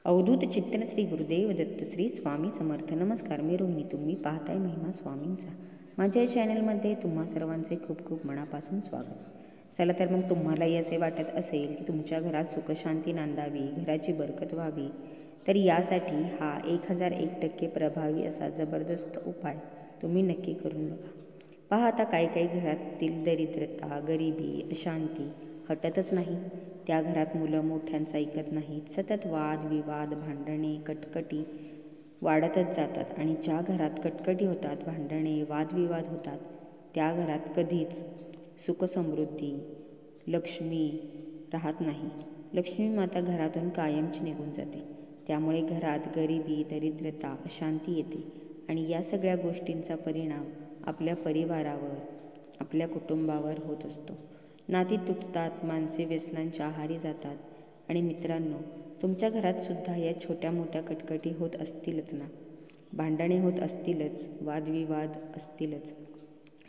अवधूत चिंतन श्री गुरुदेव दत्त श्री स्वामी समर्थ. नमस्कार, मी रोहिणी. तुम्ही पाहताय महिमा स्वामींचा. माझ्या चॅनलमध्ये तुम्हा सर्वांचे खूप खूप मनापासून स्वागत. चला तर मग तुम्हालाही असे वाटत असेल की तुमच्या घरात सुखशांती नांदावी, घराची बरकत व्हावी, तर यासाठी हा 1001% प्रभावी असा जबरदस्त उपाय तुम्ही नक्की करून बघा. पहा, आता काही घरातील दरिद्रता, गरिबी, अशांती हटतच नाही. त्या घरात मुलं मोठ्यांचं ऐकत नाहीत. सतत वाद विवाद, भांडणे, कटकटी वाढतच जातात. आणि ज्या घरात कटकटी होतात, भांडणे वादविवाद होतात, त्या घरात कधीच सुखसमृद्धी, लक्ष्मी राहत नाही. लक्ष्मी माता घरातून कायमची निघून जाते. त्यामुळे घरात गरिबी, दरिद्रता, अशांती येते. आणि या सगळ्या गोष्टींचा परिणाम आपल्या परिवारावर, आपल्या कुटुंबावर होत असतो. नाती तुटतात, माणसे व्यसनांच्या आहारी जातात. आणि मित्रांनो, तुमच्या घरात सुद्धा या छोट्या मोठ्या कटकटी होत असतीलच ना. भांडणे होत असतीलच, वादविवाद असतीलच,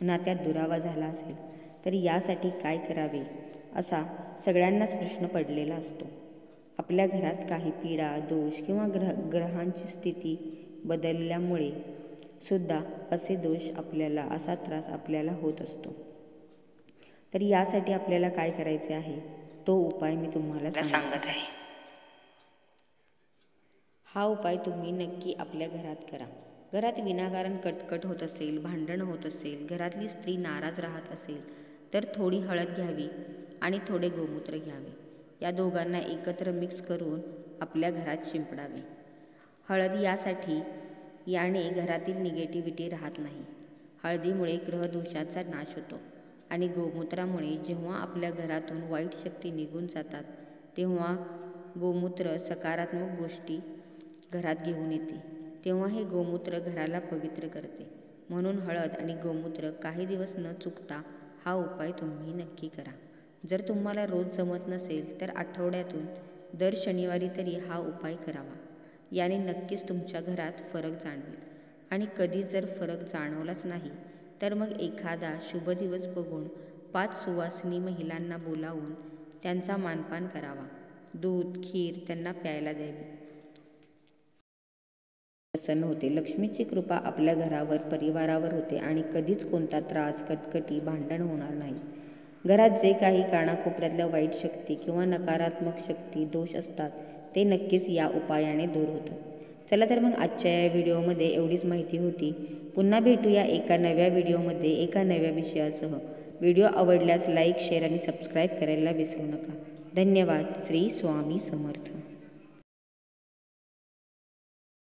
नात्यात दुरावा झाला असेल. तर यासाठी काय करावे असा सगळ्यांनाच प्रश्न पडलेला असतो. आपल्या घरात काही पीडा, दोष किंवा ग्रहांची स्थिती बदलल्यामुळे सुद्धा असे दोष आपल्याला, असा त्रास आपल्याला होत असतो. तर यासाठी आपल्याला काय करायचे आहे, तो उपाय मी तुम्हाला सांगत आहे. हा उपाय तुम्ही नक्की आपल्या घरात करा. घरात विनाकारण कटकट होत असेल, भांडण होत असेल, घरातली स्त्री नाराज राहत असेल, तर थोडी हळद घ्यावी आणि थोडे गोमूत्र घ्यावे. या दोघांना एकत्र मिक्स करून आपल्या घरात शिंपडावे. हळद याने घरातील निगेटिव्हिटी राहत नाही. हळदीमुळे ग्रहदोषाचा नाश होतो. आणि गोमूत्रामुळे जेव्हा आपल्या घरातून वाईट शक्ती निघून जातात, तेव्हा गोमूत्र सकारात्मक गोष्टी घरात घेऊन येते. तेव्हा हे गोमूत्र घराला पवित्र करते. म्हणून हळद आणि गोमूत्र काही दिवस न चुकता हा उपाय तुम्ही नक्की करा. जर तुम्हाला रोज जमत नसेल तर आठवड्यातून दर शनिवारी तरी हा उपाय करावा. याने नक्कीच तुमच्या घरात फरक जाणवेल. आणि कधी जर फरक जाणवलाच नाही तर मग एखादा शुभ दिवस बघून 5 सुवासिनी महिलांना बोलावून त्यांचा मानपान करावा. दूध, खीर त्यांना प्यायला द्यावी. प्रसन्न होते. लक्ष्मीची कृपा आपल्या घरावर, परिवारावर होते आणि कधीच कोणता त्रास, कटकटी, भांडण होणार नाही. घरात जे काही कानाकोपऱ्यातल्या वाईट शक्ती किंवा नकारात्मक शक्ती, दोष असतात, ते नक्कीच या उपायाने दूर होतात. चला तर मग आजच्या या व्हिडिओमध्ये एवढीच माहिती होती. पुन्हा भेटूया एका नव्या व्हिडिओमध्ये, एका नव्या विषयासह. व्हिडिओ आवडल्यास लाईक, शेअर आणि सबस्क्राईब करायला विसरू नका. धन्यवाद. श्री स्वामी समर्थ.